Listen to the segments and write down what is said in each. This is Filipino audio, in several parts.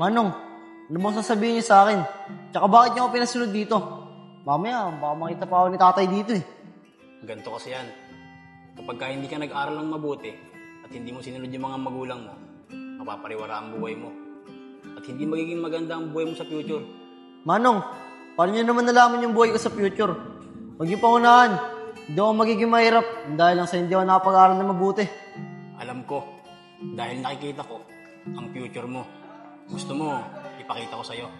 Manong, ano bang sasabihin niyo sa akin? Tsaka bakit niyo ako pinasunod dito? Mamaya, baka makita pa ako ni tatay dito eh. Ganito kasi yan. Kapag hindi ka nag-aral ng mabuti at hindi mo sinunod yung mga magulang mo, mapapariwara ang buhay mo. At hindi magiging maganda ang buhay mo sa future. Manong, paano niyo naman nalaman yung buhay ko sa future? Huwag niyo pangunahan. Hindi ako magiging mahirap dahil lang sa hindi ako nakapag-aral na mabuti. Alam ko, dahil nakikita ko ang future mo. Gusto mo, ipakita ko sa'yo.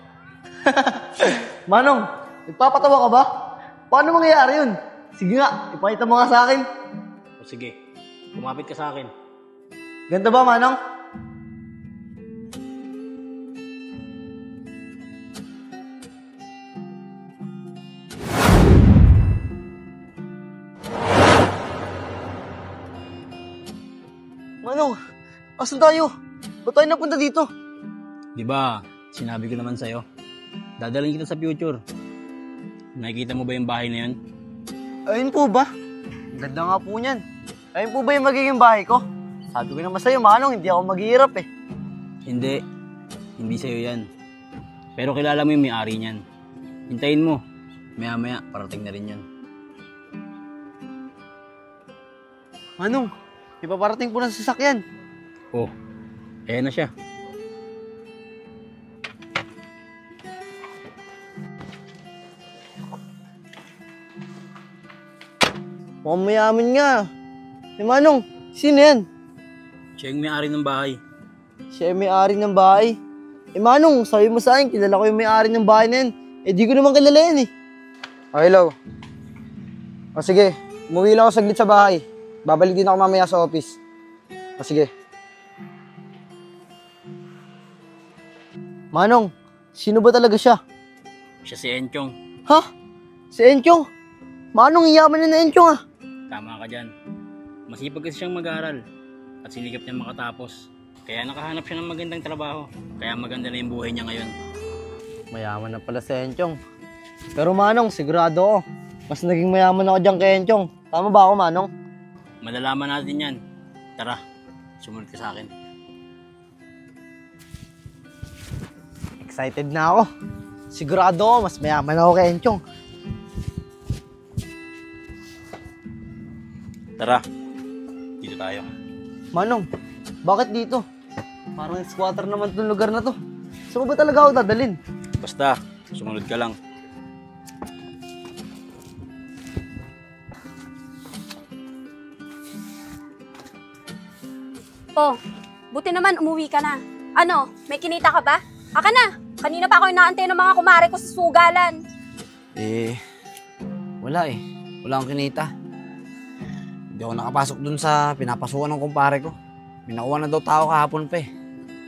Manong, nagpapatawa ka ba? Paano mangyayari yun? Sige nga, ipakita mo nga sa akin. O sige, kumapit ka sa akin. Ganda ba, Manong? Manong, asan tayo? Ba't tayo napunta dito? Di ba, sinabi ko naman sa'yo, dadalhin kita sa future. Nakikita mo ba yung bahay na yun? Ayun po ba? Ganda nga po niyan. Ayun po ba yung magiging bahay ko? Sabi ko naman sa'yo, Manong, hindi ako maghihirap eh. Hindi sa'yo yan. Pero kilala mo yung may-ari niyan. Hintayin mo, maya-maya, parating na rin yan. Manong, ipaparating po ng sasakyan. Oh, ayan na siya. Mukhang mayaman nga. Eh, Manong, sino yan? Siya yung may-ari ng bahay. Siya yung may-ari ng bahay. Eh, Manong, sabi mo sa akin, kilala ko yung may-ari ng bahay na yan. Eh, di ko naman kilala yan eh. Oh, hello. O sige, umuwi lang ako saglit sa bahay. Babalik din ako mamaya sa office. O sige. Manong, sino ba talaga siya? Siya si Enchong. Ha? Si Enchong? Manong, iyaman na Enchong ah. Tama ka dyan. Masipag kasi siyang mag-aral at sinikap niya makatapos. Kaya nakahanap siya ng magandang trabaho. Kaya maganda na yung buhay niya ngayon. Mayaman na pala si Enchong. Pero Manong, sigurado ako. Mas naging mayaman ako dyan kay Enchong. Tama ba ako, Manong? Malalaman natin yan. Tara, sumunod ka sa akin. Excited na ako. Sigurado ako, mas mayaman ako kay Enchong. Tara, dito tayo. Manong, bakit dito? Parang squatter naman itong lugar na to. Saan ba talaga ako dadalhin? Basta, sumunod ka lang. Oh, buti naman umuwi ka na. Ano, may kinita ka ba? Aka na! Kanina pa ako inaantay ng mga kumare ko sa sugalan. Wala eh. Wala akong kinita. Hindi ako nakapasok dun sa pinapasukan ng kumpare ko. Minakuha na daw tao kahapon pa eh.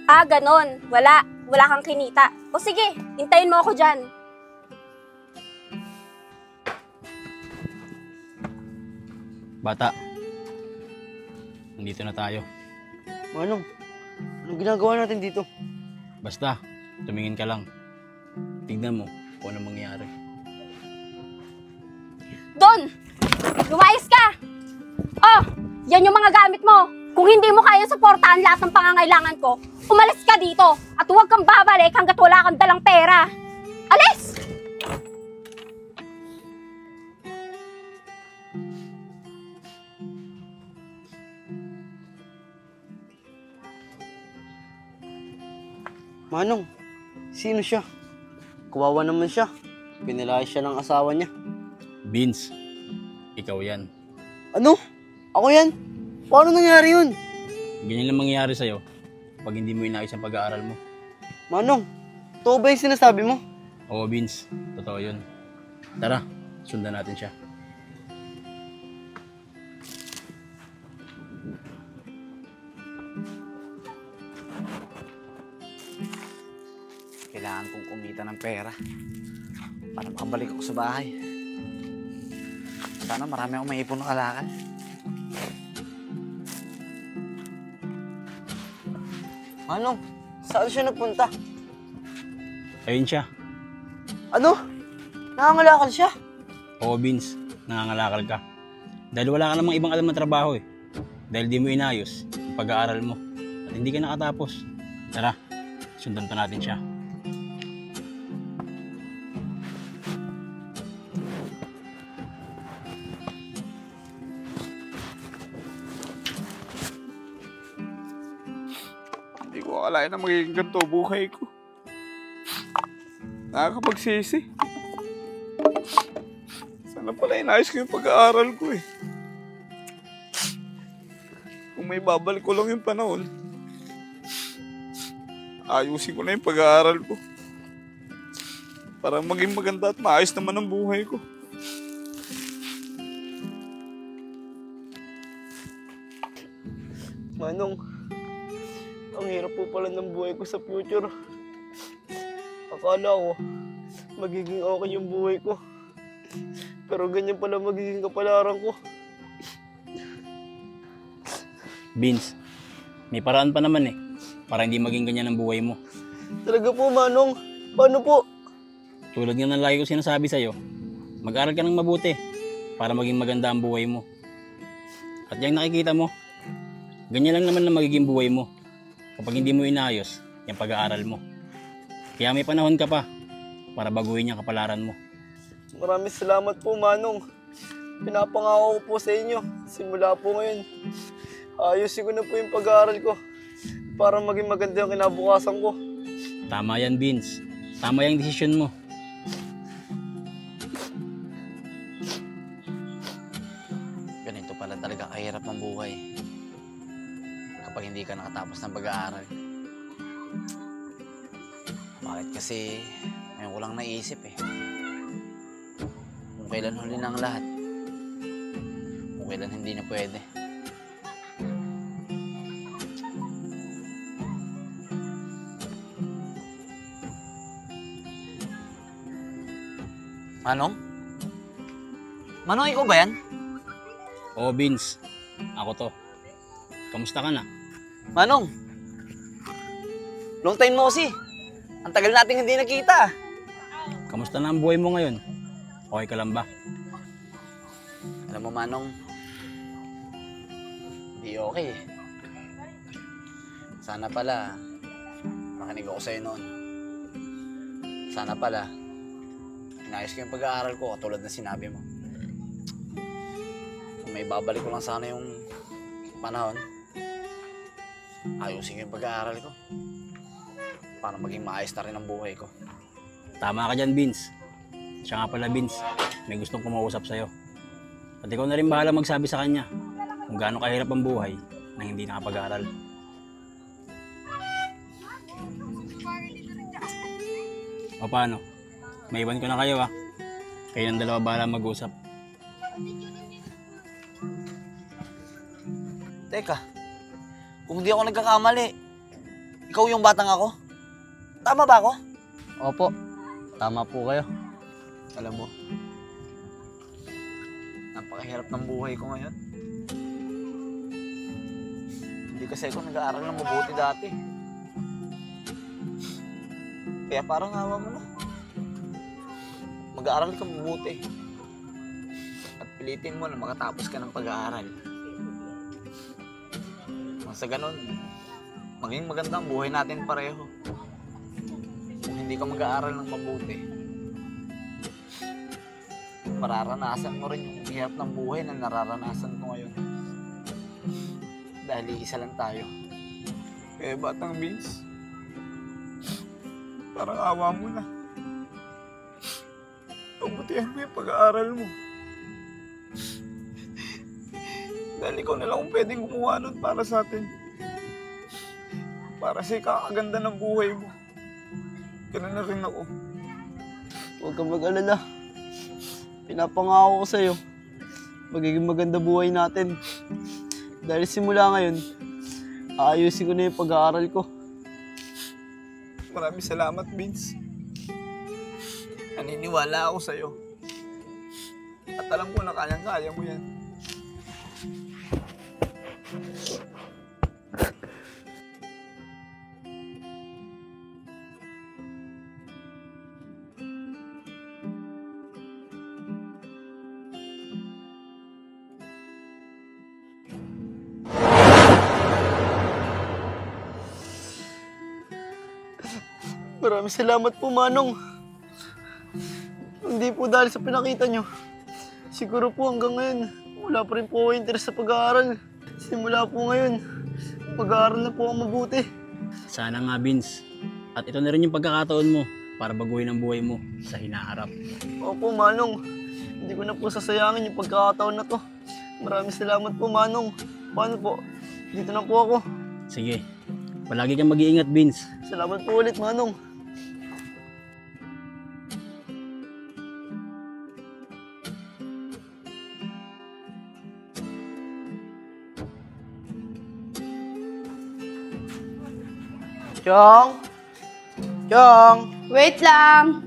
Ah, ganon. Wala. Wala kang kinita. O sige, hintayin mo ako dyan. Bata, nandito na tayo. Manong, anong ginagawa natin dito? Basta, tumingin ka lang. Tignan mo kung ano mangyayari. Don! Lumayas ka! Oh, yan yung mga gamit mo. Kung hindi mo kayang suportahan lahat ng pangangailangan ko, umalis ka dito at huwag kang babalik hanggat wala kang dalang pera. Alis! Manong, sino siya? Kawawa naman siya. Pinilayas siya ng asawa niya. Vince, ikaw yan. Ano? Ako yan? Paano nangyari yun? Ganyan lang mangyayari sa'yo pag hindi mo inayos ang pag-aaral mo. Manong, totoo ba yung sinasabi mo? Oo, Vince, totoo yun. Tara, sundan natin siya. Kailangan kong kumita ng pera para makabalik ako sa bahay. Sana marami akong maipon ng kalakal. Manong, saan siya nagpunta? Ayun siya. Ano? Nangangalakal siya? Oo, Vince, nangangalakal ka. Dahil wala ka namang ibang alam na trabaho eh. Dahil di mo inayos yung pag-aaral mo. At hindi ka nakatapos. Tara, Sundan pa natin siya. Hindi ko akalain na magiging ganito buhay ko. Nakakapagsisi. Sana pala inayos ko yung pag-aaral ko eh. Kung may babalik ko lang yung panahon, ayusin ko na yung pag-aaral ko. Para maging maganda at maayos naman ang buhay ko. Manong, ang hirap po pala ng buhay ko sa future. Akala ko, magiging okay yung buhay ko. Pero ganyan pala magiging kapalaran ko. Vince, may paraan pa naman eh. Para hindi maging ganyan ang buhay mo. Talaga po, Manong. Paano po? Tulad nga ng lagi ko sinasabi sa'yo, mag-aral ka ng mabuti para maging maganda ang buhay mo. At yung nakikita mo, ganyan lang naman ang magiging buhay mo kapag hindi mo inayos yung pag-aaral mo. Kaya may panahon ka pa para baguhin yung kapalaran mo. Maraming salamat po, Manong. Pinapangako ko po sa inyo. Simula po ngayon, ayusin ko na po yung pag-aaral ko para maging maganda yung kinabukasan ko. Tama yan, Vince. Tama yung desisyon mo. Ganito pala talaga kahirap ang buhay. Kapag hindi ka nakatapos ng pag-aaral. Bakit kasi ngayon ko lang naisip eh. Kung kailan huli ng lahat. Kung kailan hindi na pwede. Manong? Manong, ikaw ba yan? Oo, Vince. Ako to. Kamusta ka na? Manong? Long time no see. Ang tagal nating hindi nakita. Kamusta na ang buhay mo ngayon? Okay ka lang ba? Alam mo, Manong, hindi okay eh. Sana pala, makinig ako sa'yo noon. Sana pala, inayos ko yung pag-aaral ko katulad na sinabi mo. Kung may babalik ko lang sana yung panahon, ayusin ko yung pag-aaral ko para maging maayos na rin ang buhay ko. Tama ka dyan, Vince. Siya nga pala, Vince. May gustong kumausap sa'yo. At ikaw na rin bahala magsabi sa kanya kung gaano kahirap ang buhay nang hindi nakapag-aaral. O paano? Maiwan ko na kayo ah. Kayo ng dalawa bahala mag-usap. Teka, kung hindi ako nagkakamali, ikaw yung batang ako? Tama ba ako? Opo, tama po kayo. Alam mo, napakahirap ng buhay ko ngayon. Hindi kasi ako nag-aaral ng mabuti dati. Kaya parang awa mo na. Mag-aaral ka mabuti. At pilitin mo na makatapos ka ng pag-aaral. Sa ganun, maging maganda ang buhay natin pareho. Kung hindi ka mag-aaral ng mabuti, mararanasan mo rin yung hirap ng buhay na nararanasan ko ngayon. Dahil isa lang tayo. Eh, Batang Vince, parang awa mo na. Pabutihan mo yung pag-aaral mo. Dahil ikaw na lang kung pwedeng gumawa nun para sa atin. Para sa ikakaganda ng buhay mo. Ganun na rin ako. Huwag kang mag-alala. Pinapangako ko sa'yo, magiging maganda buhay natin. Dahil simula ngayon, aayusin ko na yung pag-aaral ko. Maraming salamat, Vince. Naniniwala ako sa'yo. At alam ko na kayang-kaya mo yan. Maraming salamat po, Manong. Hindi po dahil sa pinakita nyo. Siguro po hanggang ngayon, wala pa rin po ako interest sa pag-aaral. Simula po ngayon, pag-aaral na po ako mabuti. Sana nga, Vince. At ito na rin yung pagkakataon mo para baguhin ang buhay mo sa hinaharap. Opo, Manong. Hindi ko na po sasayangin yung pagkakataon na to. Maraming salamat po, Manong. Paano po? Dito na po ako. Sige, palagi kang mag-iingat, Vince. Salamat po ulit, Manong. Chong! Chong! Wait lang.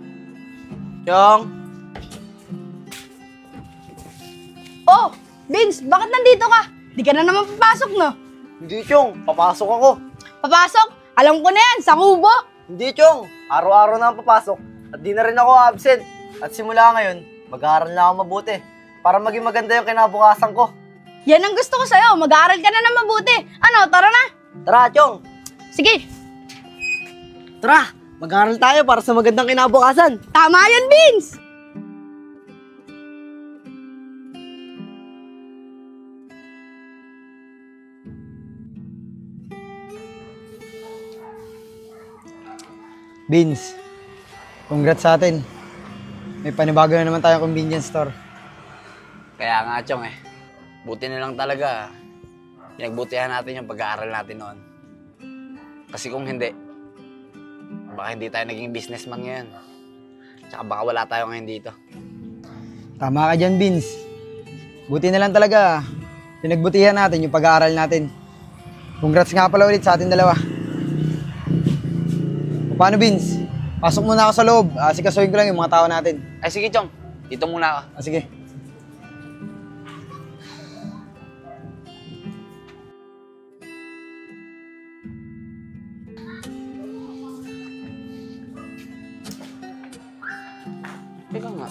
Chong! Oh, Vince, bakit nandito ka? Di ka na naman papasok, no? Hindi, Chong. Papasok ako. Papasok? Alam ko na yan, sa kubo. Hindi, Chong. Araw-araw na ako papasok. At di na rin ako absent. At simula ngayon, mag-aaral na ako mabuti. Para maging maganda yung kinabukasan ko. Yan ang gusto ko sa'yo, mag-aaral ka na ng mabuti. Ano, tara na. Tara, Chong. Sige, Tara, mag-aaral tayo para sa magandang kinabukasan. tama yan, Vince. Beans, congrats sa atin. May panibago na naman tayong convenience store. Kaya nga, Chong eh. Buti na lang talaga. Pinagbutihan natin yung pag-aaral natin noon. Kasi kung hindi, baka hindi tayo naging businessman ngayon. Tsaka baka wala tayo ngayon dito. Tama ka dyan, Beans. Buti na lang talaga. Pinagbutihan natin yung pag-aaral natin. Congrats nga pala ulit sa atin dalawa. O, paano, Beans? Pasok muna ako sa loob. Sikasuhin ko lang yung mga tao natin. Ay sige, Chong. Dito muna ako. Sige. Teka nga.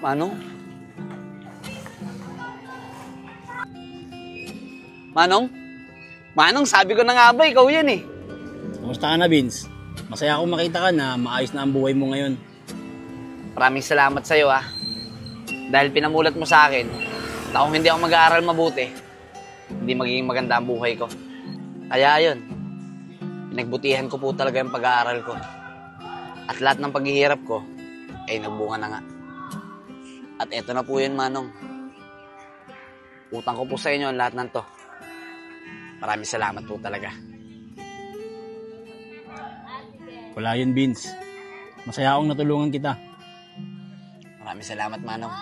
Manong? Manong? Manong, sabi ko na nga ba, ikaw yan eh. Kumusta ka na, Vince? Masaya akong makita ka na maayos na ang buhay mo ngayon. Maraming salamat sa'yo ah. Dahil pinamulat mo sa akin na kung hindi ako mag-aaral mabuti, hindi magiging maganda ang buhay ko. Kaya ayun, pinagbutihan ko po talaga yung pag-aaral ko. At lahat ng paghihirap ko, ay nagbunga na nga. At eto na po yun, Manong. Utang ko po sa inyo ang lahat ng to. Maraming salamat po talaga. Wala yun, Vince. Masaya akong natulungan kita. Maraming salamat, Manong.